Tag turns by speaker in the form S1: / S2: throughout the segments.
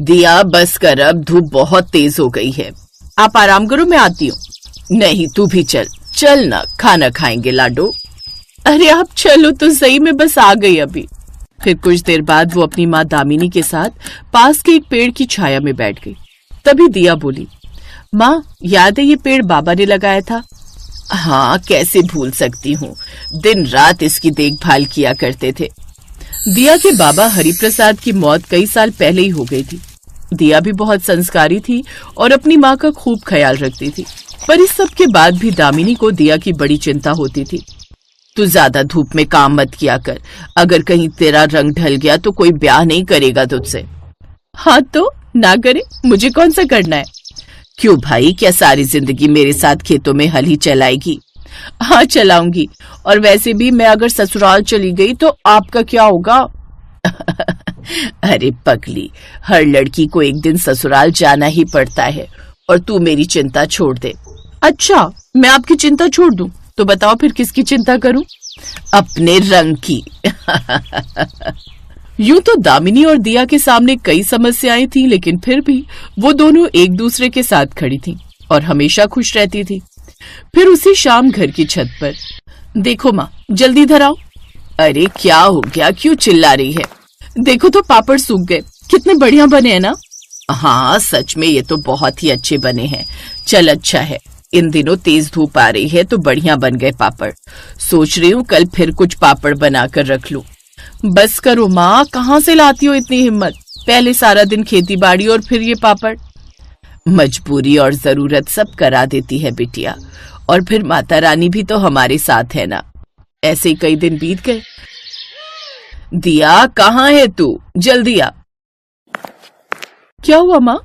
S1: दिया बस कर, अब धूप बहुत तेज हो गई है।
S2: आप आराम करो, मैं आती हूँ।
S1: नहीं, तू भी चल। चल ना, खाना खाएंगे लाडो।
S2: अरे आप चलो तो सही, मैं बस आ गई अभी। फिर कुछ देर बाद वो अपनी माँ दामिनी के साथ पास के एक पेड़ की छाया में बैठ गई। तभी दिया बोली, माँ याद है ये पेड़ बाबा ने लगाया था?
S1: हाँ, कैसे भूल सकती हूँ, दिन रात इसकी देखभाल किया करते थे।
S2: दिया के बाबा हरिप्रसाद की मौत कई साल पहले ही हो गई थी। दिया भी बहुत संस्कारी थी और अपनी माँ का खूब ख्याल रखती थी, पर इस सब के बाद भी दामिनी को दिया की बड़ी चिंता होती थी।
S1: तू ज्यादा धूप में काम मत किया कर, अगर कहीं तेरा रंग ढल गया तो कोई ब्याह नहीं करेगा तुझसे।
S2: हाँ तो ना करे, मुझे कौन सा करना है।
S1: क्यों भाई, क्या सारी जिंदगी मेरे साथ खेतों में हल ही चलाएगी?
S2: हाँ चलाऊंगी, और वैसे भी मैं अगर ससुराल चली गई तो आपका क्या होगा?
S1: अरे पगली, हर लड़की को एक दिन ससुराल जाना ही पड़ता है, और तू मेरी चिंता छोड़ दे।
S2: अच्छा, मैं आपकी चिंता छोड़ दूं तो बताओ फिर किसकी चिंता करूं?
S1: अपने रंग की।
S2: यूं तो दामिनी और दिया के सामने कई समस्याएं थी, लेकिन फिर भी वो दोनों एक दूसरे के साथ खड़ी थीं और हमेशा खुश रहती थी। फिर उसी शाम घर की छत पर, देखो माँ, जल्दी इधर आओ।
S1: अरे क्या हो गया, क्यों चिल्ला रही है?
S2: देखो तो पापड़ सूख गए, कितने बढ़िया बने हैं ना?
S1: हाँ सच में, ये तो बहुत ही अच्छे बने हैं। चल अच्छा है, इन दिनों तेज धूप आ रही है तो बढ़िया बन गए पापड़। सोच रही हूँ कल फिर कुछ पापड़ बनाकर रख लूं।
S2: बस करो माँ, कहाँ से लाती हो इतनी हिम्मत? पहले सारा दिन खेती बाड़ी और फिर ये पापड़।
S1: मजबूरी और जरूरत सब करा देती है बिटिया, और फिर माता रानी भी तो हमारे साथ है ना।
S2: ऐसे ही कई दिन बीत गए।
S1: दिया कहाँ है तू, जल्दी आ।
S2: क्या हुआ माँ?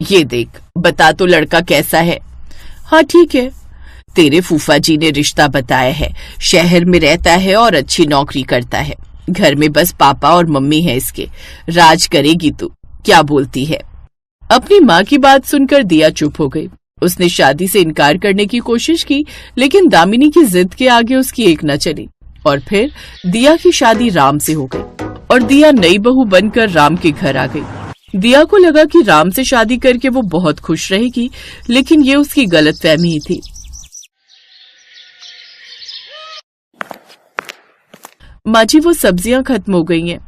S1: ये देख, बता तो लड़का कैसा है?
S2: हाँ ठीक है।
S1: तेरे फूफा जी ने रिश्ता बताया है, शहर में रहता है और अच्छी नौकरी करता है। घर में बस पापा और मम्मी है इसके, राज करेगी तू, क्या बोलती है?
S2: अपनी माँ की बात सुनकर दिया चुप हो गई। उसने शादी से इनकार करने की कोशिश की, लेकिन दामिनी की जिद के आगे उसकी एक न चली, और फिर दिया की शादी राम से हो गई और दिया नई बहू बनकर राम के घर आ गई। दिया को लगा कि राम से शादी करके वो बहुत खुश रहेगी, लेकिन ये उसकी गलतफहमी ही थी। माँ जी, वो सब्जियां खत्म हो गई हैं।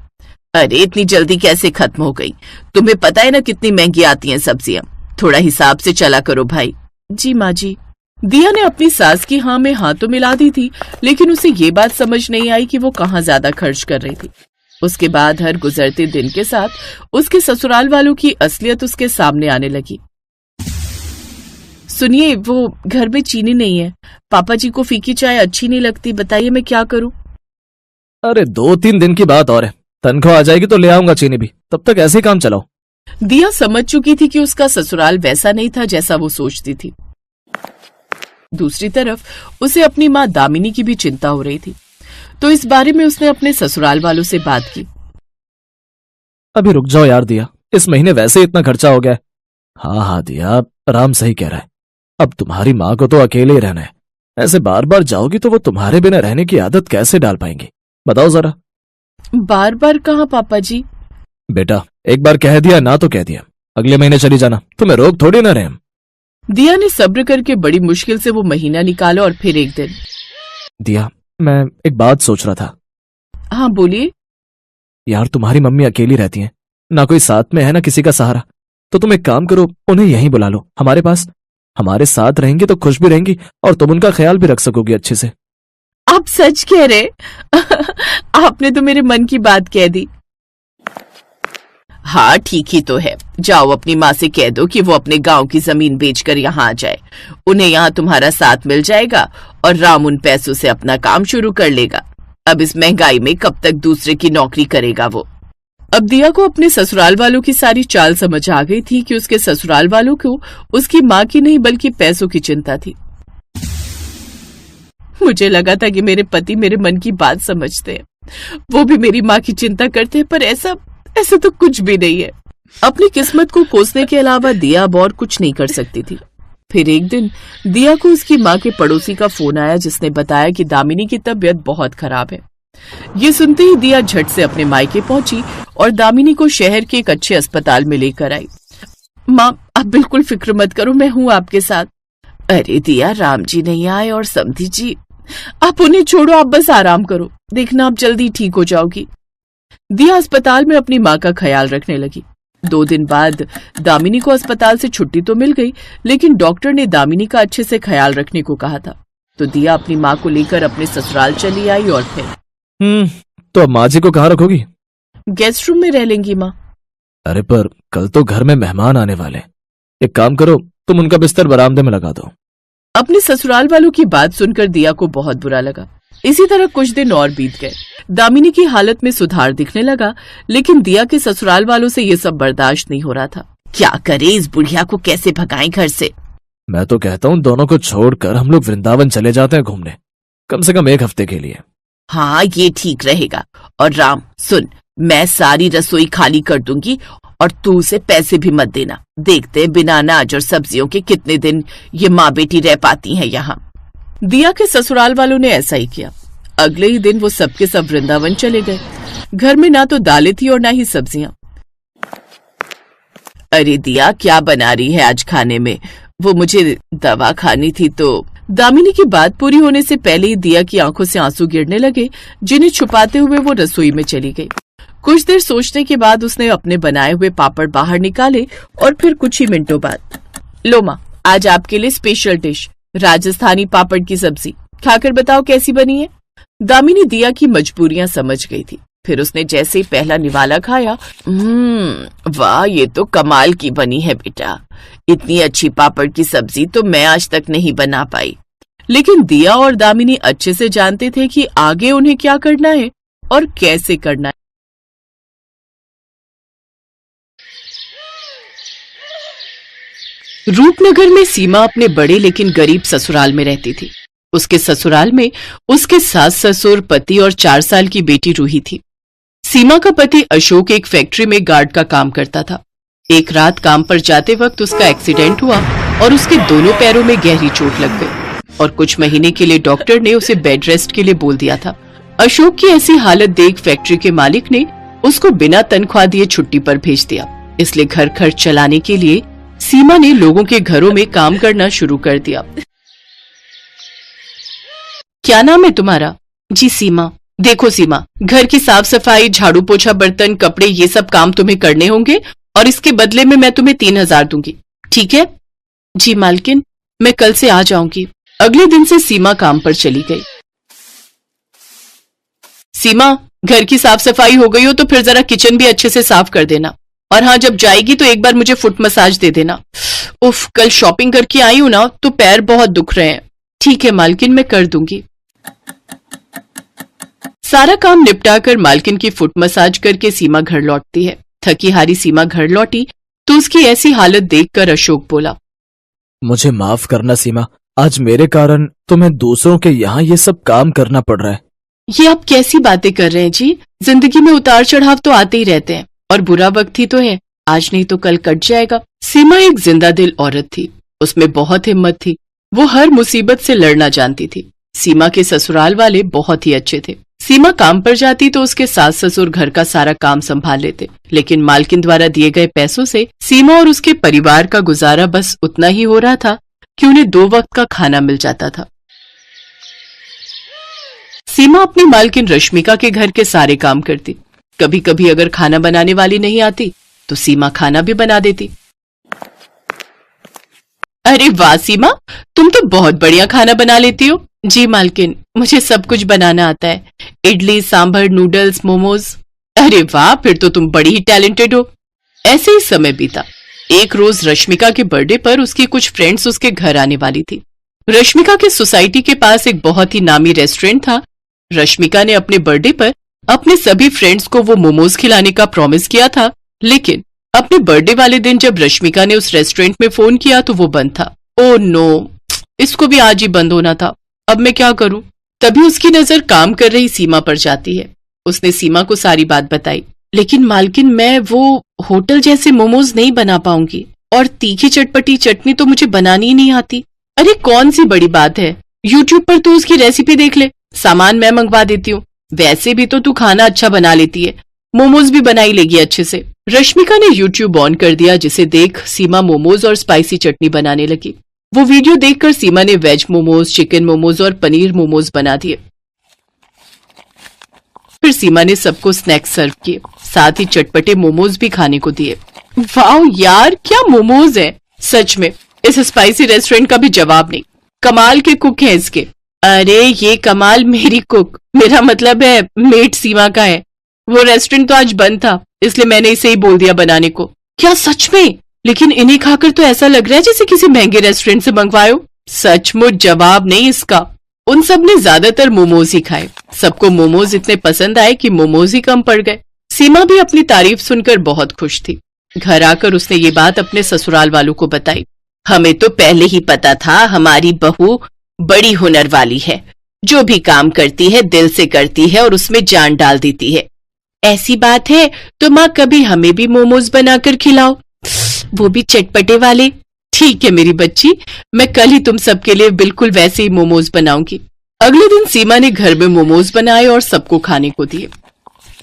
S1: अरे इतनी जल्दी कैसे खत्म हो गई? तुम्हें पता है ना कितनी महंगी आती हैं सब्जियां, थोड़ा हिसाब से चला करो भाई।
S2: जी माँ जी। दिया ने अपनी सास की हाँ में हाँ तो मिला दी थी, लेकिन उसे ये बात समझ नहीं आई कि वो कहाँ ज्यादा खर्च कर रही थी। उसके बाद हर गुजरते दिन के साथ उसके ससुराल वालों की असलियत उसके सामने आने लगी। सुनिए, वो घर में चीनी नहीं है, पापा जी को फीकी चाय अच्छी नहीं लगती, बताइए मैं क्या करूं?
S3: अरे 2-3 दिन की बात और है, तनख्वाह आ जाएगी तो ले आऊंगा चीनी भी, तब तक ऐसे ही काम चलाओ।
S2: दिया समझ चुकी थी कि उसका ससुराल वैसा नहीं था जैसा वो सोचती थी। दूसरी तरफ उसे अपनी माँ दामिनी की भी चिंता हो रही थी, तो इस बारे में उसने अपने ससुराल वालों से बात की।
S3: अभी रुक जाओ यार दिया, इस महीने वैसे इतना खर्चा हो गया है। हाँ दिया, राम सही कह रहा है, अब तुम्हारी माँ को तो अकेले ही रहना है, ऐसे बार बार जाओगी तो वो तुम्हारे बिना रहने की आदत कैसे डाल पाएंगी, बताओ जरा।
S2: बार बार कहाँ पापा जी?
S3: बेटा एक बार कह दिया ना तो कह दिया, अगले महीने चली जाना, तुम्हें रोक थोड़ी ना रहे हम।
S2: दिया ने सब्र करके बड़ी मुश्किल से वो महीना निकाला और फिर एक दिन।
S3: दिया, मैं एक बात सोच रहा था।
S2: हाँ बोलिए।
S3: यार तुम्हारी मम्मी अकेली रहती हैं, ना कोई साथ में है ना किसी का सहारा, तो तुम एक काम करो, उन्हें यहीं बुला लो हमारे पास, हमारे साथ रहेंगी तो खुश भी रहेंगी और तुम उनका ख्याल भी रख सकोगी अच्छे से।
S2: आप सच कह रहे? आपने तो मेरे मन की बात कह दी।
S1: हाँ ठीक ही तो है, जाओ अपनी माँ से कह दो कि वो अपने गांव की जमीन बेचकर यहाँ आ जाए, उन्हें यहाँ तुम्हारा साथ मिल जाएगा और राम उन पैसों से अपना काम शुरू कर लेगा। अब इस महंगाई में कब तक दूसरे की नौकरी करेगा वो।
S2: अब दिया को अपने ससुराल वालों की सारी चाल समझ आ गई थी कि उसके ससुराल वालों को उसकी माँ की नहीं बल्कि पैसों की चिंता थी। मुझे लगा था कि मेरे पति मेरे मन की बात समझते हैं, वो भी मेरी माँ की चिंता करते हैं, पर ऐसा तो कुछ भी नहीं है। अपनी किस्मत को कोसने के अलावा दिया अब और कुछ नहीं कर सकती थी। फिर एक दिन दिया को उसकी माँ के पड़ोसी का फोन आया, जिसने बताया कि दामिनी की तबीयत बहुत खराब है ये सुनते ही दिया झट से अपने मायके पहुंची और दामिनी को शहर के एक अच्छे अस्पताल में लेकर आई। माँ, आप बिल्कुल फिक्र मत करो, मैं हूँ आपके साथ।
S1: अरे दिया, राम जी नहीं आए और समधी जी?
S2: आप उन्हें छोड़ो, आप बस आराम करो, देखना आप जल्दी ठीक हो जाओगी। दिया अस्पताल में अपनी माँ का ख्याल रखने लगी। 2 दिन बाद दामिनी को अस्पताल से छुट्टी तो मिल गई, लेकिन डॉक्टर ने दामिनी का अच्छे से ख्याल रखने को कहा था। तो दिया अपनी माँ को लेकर अपने ससुराल चली आई और फिर
S3: तो अब माँ जी को कहाँ रखोगी?
S2: गेस्ट रूम में रह लेंगी माँ।
S3: अरे पर कल तो घर में मेहमान आने वाले। एक काम करो, तुम उनका बिस्तर बरामदे में लगा दो।
S2: अपने ससुराल वालों की बात सुनकर दिया को बहुत बुरा लगा। इसी तरह कुछ दिन और बीत गए। दामिनी की हालत में सुधार दिखने लगा, लेकिन दिया के ससुराल वालों से ये सब बर्दाश्त नहीं हो रहा था।
S1: क्या करे, इस बुढ़िया को कैसे भगाएं घर से?
S3: मैं तो कहता हूँ दोनों को छोड़कर हम लोग वृंदावन चले जाते हैं घूमने, कम से कम 1 हफ्ते के लिए।
S1: हाँ, ये ठीक रहेगा। और राम सुन, मैं सारी रसोई खाली कर दूंगी और तू उसे पैसे भी मत देना। देखते हैं बिना अनाज और सब्जियों के कितने दिन ये माँ बेटी रह पाती हैं यहाँ।
S2: दिया के ससुराल वालों ने ऐसा ही किया। अगले ही दिन वो सबके सब वृंदावन चले गए। घर में ना तो दालें थी और ना ही सब्जियां।
S1: अरे दिया, क्या बना रही है आज खाने में? वो मुझे दवा खानी थी तो।
S2: दामिनी की बात पूरी होने से पहले ही दिया की आंखों से आंसू गिरने लगे, जिन्हें छुपाते हुए वो रसोई में चली गई। कुछ देर सोचने के बाद उसने अपने बनाए हुए पापड़ बाहर निकाले और फिर कुछ ही मिनटों बाद, लो माँ, आज आपके लिए स्पेशल डिश राजस्थानी पापड़ की सब्जी, खाकर बताओ कैसी बनी है। दामिनी दिया की मजबूरियां समझ गई थी। फिर उसने जैसे ही पहला निवाला खाया,
S1: वाह, ये तो कमाल की बनी है बेटा। इतनी अच्छी पापड़ की सब्जी तो मैं आज तक नहीं बना पाई।
S2: लेकिन दिया और दामिनी अच्छे से जानते थे कि आगे उन्हें क्या करना है और कैसे करना है। रूपनगर में सीमा अपने बड़े लेकिन गरीब ससुराल में रहती थी। उसके ससुराल में उसके सास ससुर, पति और 4 साल की बेटी रूही थी। सीमा का पति अशोक एक फैक्ट्री में गार्ड का काम करता था। एक रात काम पर जाते वक्त उसका एक्सीडेंट हुआ और उसके दोनों पैरों में गहरी चोट लग गई और कुछ महीने के लिए डॉक्टर ने उसे बेड रेस्ट के लिए बोल दिया था। अशोक की ऐसी हालत देख फैक्ट्री के मालिक ने उसको बिना तनख्वाह दिए छुट्टी पर भेज दिया। इसलिए घर खर्च चलाने के लिए सीमा ने लोगों के घरों में काम करना शुरू कर दिया। क्या नाम है तुम्हारा? जी सीमा। देखो सीमा, घर की साफ सफाई, झाड़ू पोछा, बर्तन, कपड़े, ये सब काम तुम्हें करने होंगे और इसके बदले में मैं तुम्हें 3000 दूंगी, ठीक है? जी मालकिन, मैं कल से आ जाऊंगी। अगले दिन से सीमा काम पर चली गई। सीमा, घर की साफ सफाई हो गई हो तो फिर जरा किचन भी अच्छे से साफ कर देना। और हाँ, जब जाएगी तो एक बार मुझे फुट मसाज दे देना। उफ, कल शॉपिंग करके आई हूं ना तो पैर बहुत दुख रहे हैं। ठीक है मालकिन, मैं कर दूंगी। सारा काम निपटाकर मालकिन की फुट मसाज करके सीमा घर लौटती है। थकी हारी सीमा घर लौटी तो उसकी ऐसी हालत देखकर अशोक बोला,
S3: मुझे माफ करना सीमा, आज मेरे कारण तुम्हें दूसरों के यहाँ ये सब काम करना पड़ रहा है।
S2: ये आप कैसी बातें कर रहे हैं जी? जिंदगी में उतार चढ़ाव तो आते ही रहते हैं और बुरा वक्त ही तो है, आज नहीं तो कल कट जाएगा। सीमा एक जिंदा दिल औरत थी, उसमें बहुत हिम्मत थी। वो हर मुसीबत से लड़ना जानती थी। सीमा के ससुराल वाले बहुत ही अच्छे थे। सीमा काम पर जाती तो उसके सास ससुर घर का सारा काम संभाल लेते, लेकिन मालकिन द्वारा दिए गए पैसों से सीमा और उसके परिवार का गुजारा बस उतना ही हो रहा था कि उन्हें 2 वक्त का खाना मिल जाता था। सीमा अपनी मालकिन रश्मिका के घर के सारे काम करती। कभी कभी अगर खाना बनाने वाली नहीं आती तो सीमा खाना भी बना देती। अरे वाह सीमा, तुम तो बहुत बढ़िया खाना बना लेती हो। जी मालकिन, मुझे सब कुछ बनाना आता है, इडली, सांभर, नूडल्स, मोमोज। अरे वाह, फिर तो तुम बड़ी ही टैलेंटेड हो। ऐसे ही समय बीता। एक रोज रश्मिका के बर्थडे पर उसकी कुछ फ्रेंड्स उसके घर आने वाली थी। रश्मिका के सोसाइटी के पास एक बहुत ही नामी रेस्टोरेंट था। रश्मिका ने अपने बर्थडे पर अपने सभी फ्रेंड्स को वो मोमोज खिलाने का प्रॉमिस किया था, लेकिन अपने बर्थडे वाले दिन जब रश्मिका ने उस रेस्टोरेंट में फोन किया तो वो बंद था। ओह नो, इसको भी आज ही बंद होना था। अब मैं क्या करूं? तभी उसकी नजर काम कर रही सीमा पर जाती है। उसने सीमा को सारी बात बताई। लेकिन मालकिन, मैं वो होटल जैसे मोमोज नहीं बना पाऊंगी और तीखी चटपटी चटनी तो मुझे बनानी ही नहीं आती। अरे कौन सी बड़ी बात है, यूट्यूब पर तू उसकी रेसिपी देख ले, सामान मैं मंगवा देती हूँ। वैसे भी तो तू खाना अच्छा बना लेती है, मोमोज भी बना ही लेगी अच्छे से। रश्मिका ने यूट्यूब ऑन कर दिया, जिसे देख सीमा मोमोज और स्पाइसी चटनी बनाने लगी। वो वीडियो देखकर सीमा ने वेज मोमोज, चिकन मोमोज और पनीर मोमोज बना दिए। फिर सीमा ने सबको स्नैक्स सर्व किए, साथ ही चटपटे मोमोज भी खाने को दिए। वाह यार, क्या मोमोज है! सच में इस स्पाइसी रेस्टोरेंट का भी जवाब नहीं। कमाल के कुक हैं इसके। अरे ये कमाल मेरी कुक, मेरा मतलब है मेट सीमा का है। वो रेस्टोरेंट तो आज बंद था, इसलिए मैंने इसे ही बोल दिया बनाने को। क्या सच में? लेकिन इन्हें खाकर तो ऐसा लग रहा है जैसे किसी महंगे रेस्टोरेंट से मंगवाए हो। सचमुच जवाब नहीं इसका। उन सब ने ज्यादातर मोमोज ही खाए। सबको मोमोज इतने पसंद आए कि मोमोज ही कम पड़ गए। सीमा भी अपनी तारीफ सुनकर बहुत खुश थी। घर आकर उसने ये बात अपने ससुराल वालों को बताई।
S1: हमें तो पहले ही पता था हमारी बहू बड़ी हुनर वाली है, जो भी काम करती है दिल से करती है और उसमें जान डाल देती है। ऐसी बात है तो माँ कभी हमें भी मोमोज बनाकर खिलाओ, वो भी चटपटे वाले।
S2: ठीक है मेरी बच्ची, मैं कल ही तुम सबके लिए बिल्कुल वैसे ही मोमोज बनाऊंगी। अगले दिन सीमा ने घर में मोमोज बनाए और सबको खाने को दिए।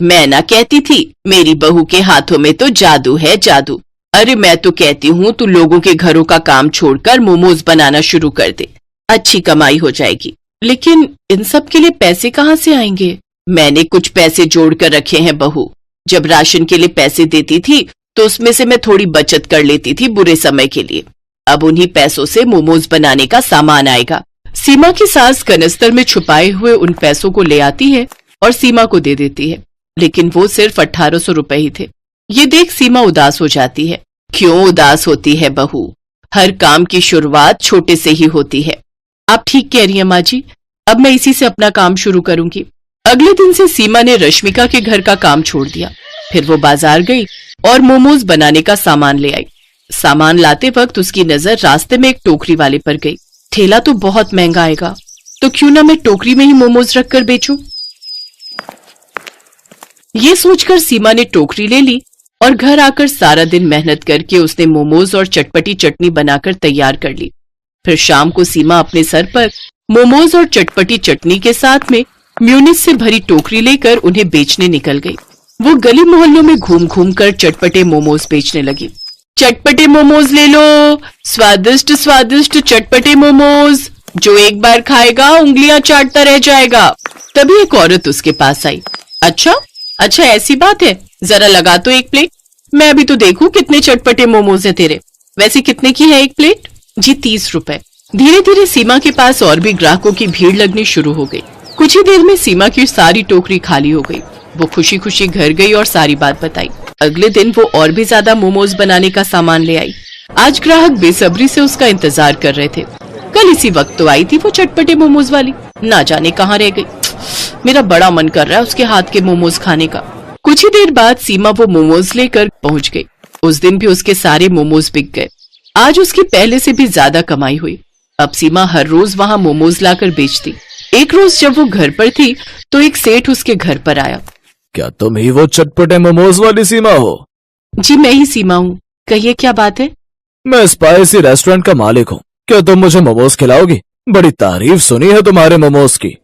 S1: मैं ना कहती थी मेरी बहू के हाथों में तो जादू है, जादू। अरे मैं तो कहती हूँ तू लोगों के घरों का काम छोड़कर मोमोज बनाना शुरू कर दे, अच्छी कमाई हो जाएगी।
S2: लेकिन इन सब के लिए पैसे कहाँ से आएंगे?
S1: मैंने कुछ पैसे जोड़ कर रखे हैं बहू। जब राशन के लिए पैसे देती थी तो उसमें से मैं थोड़ी बचत कर लेती थी बुरे समय के लिए। अब उन्हीं पैसों से मोमोज बनाने का सामान आएगा।
S2: सीमा की सास कनस्तर में छुपाए हुए उन पैसों को ले आती है और सीमा को दे देती है, लेकिन वो सिर्फ 1800 रुपए ही थे। ये देख सीमा उदास हो जाती है।
S1: क्यों उदास होती है बहू? हर काम की शुरुआत छोटे से ही होती है।
S2: आप ठीक कह रही हैं माँ जी, अब मैं इसी से अपना काम शुरू करूंगी। अगले दिन से सीमा ने रश्मिका के घर का काम छोड़ दिया। फिर वो बाजार गई और मोमोज बनाने का सामान ले आई। सामान लाते वक्त उसकी नजर रास्ते में एक टोकरी वाले पर गई। ठेला तो बहुत महंगा आएगा, तो क्यों ना मैं टोकरी में ही मोमोज रखकर बेचूं। ये सोचकर सीमा ने टोकरी ले ली और घर आकर सारा दिन मेहनत करके उसने मोमोज और चटपटी चटनी बनाकर तैयार कर ली। फिर शाम को सीमा अपने सर पर मोमोज और चटपटी चटनी के साथ में म्यूनिस से भरी टोकरी लेकर उन्हें बेचने निकल गई। वो गली मोहल्लों में घूम घूम कर चटपटे मोमोज बेचने लगी। चटपटे मोमोज ले लो, स्वादिष्ट स्वादिष्ट चटपटे मोमोज, जो एक बार खाएगा उंगलियां चाटता रह जाएगा। तभी एक औरत उसके पास आई। अच्छा ऐसी बात है, जरा लगा तो एक प्लेट, मैं अभी तो देखूं कितने चटपटे मोमोज हैं तेरे। वैसे कितने की है एक प्लेट? जी 30 रुपए। धीरे धीरे सीमा के पास और भी ग्राहकों की भीड़ लगनी शुरू हो गई। कुछ ही देर में सीमा की सारी टोकरी खाली हो गई। वो खुशी खुशी घर गई और सारी बात बताई। अगले दिन वो और भी ज्यादा मोमोज बनाने का सामान ले आई। आज ग्राहक बेसब्री से उसका इंतजार कर रहे थे। कल इसी वक्त तो आई थी वो चटपटे मोमोज वाली, ना जाने कहाँ रह गई। मेरा बड़ा मन कर रहा है उसके हाथ के मोमोज खाने का। कुछ ही देर बाद सीमा वो मोमोज लेकर पहुंच गई। उस दिन भी उसके सारे मोमोज बिक गए। आज उसकी पहले से भी ज्यादा कमाई हुई। अब सीमा हर रोज वहाँ मोमोज लाकर बेचती। एक रोज जब वो घर पर थी तो एक सेठ उसके घर पर आया।
S3: क्या तुम ही वो चटपटे मोमोज वाली सीमा हो?
S2: जी मैं ही सीमा हूँ, कहिए क्या बात है?
S3: मैं स्पाइसी रेस्टोरेंट का मालिक हूँ। क्या तुम मुझे मोमोज खिलाओगी? बड़ी तारीफ सुनी है तुम्हारे मोमोज की।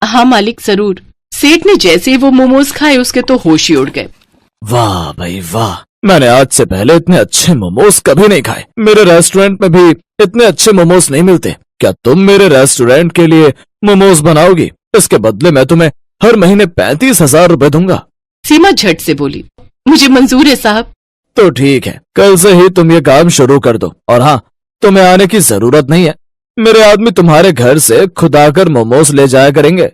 S2: हाँ मालिक जरूर। सेठ ने जैसे ही वो मोमोज खाए उसके तो होश ही उड़ गए।
S3: वाह भाई वाह, मैंने आज से पहले इतने अच्छे मोमोज कभी नहीं खाए। मेरे रेस्टोरेंट में भी इतने अच्छे मोमोज नहीं मिलते। क्या तुम मेरे रेस्टोरेंट के लिए मोमोज बनाओगी? इसके बदले मैं तुम्हें हर महीने 35,000 रुपए दूंगा।
S2: सीमा झट से बोली, मुझे मंजूर है साहब।
S3: तो ठीक है, कल से ही तुम ये काम शुरू कर दो। और हाँ, तुम्हें आने की जरूरत नहीं है। मेरे आदमी तुम्हारे घर से खुद आकर मोमोज ले जाया करेंगे।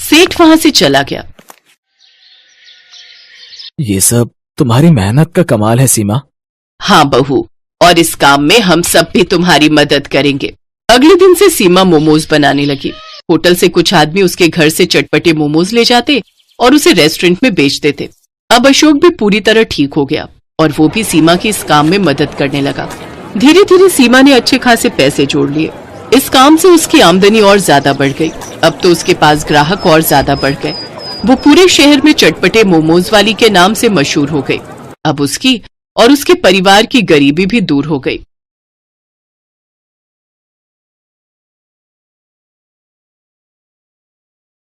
S2: सेठ वहां से चला गया।
S3: ये सब तुम्हारी मेहनत का कमाल है सीमा।
S1: हाँ बहू, और इस काम में हम सब भी तुम्हारी मदद करेंगे।
S2: अगले दिन से सीमा मोमोज बनाने लगी। होटल से कुछ आदमी उसके घर से चटपटे मोमोज ले जाते और उसे रेस्टोरेंट में बेच देते। अब अशोक भी पूरी तरह ठीक हो गया और वो भी सीमा की इस काम में मदद करने लगा। धीरे धीरे सीमा ने अच्छे खासे पैसे जोड़ लिए। इस काम से उसकी आमदनी और ज्यादा बढ़ गई। अब तो उसके पास ग्राहक और ज्यादा बढ़ गए। वो पूरे शहर में चटपटे मोमोज वाली के नाम से मशहूर हो गई। अब उसकी और उसके परिवार की गरीबी भी दूर हो गई।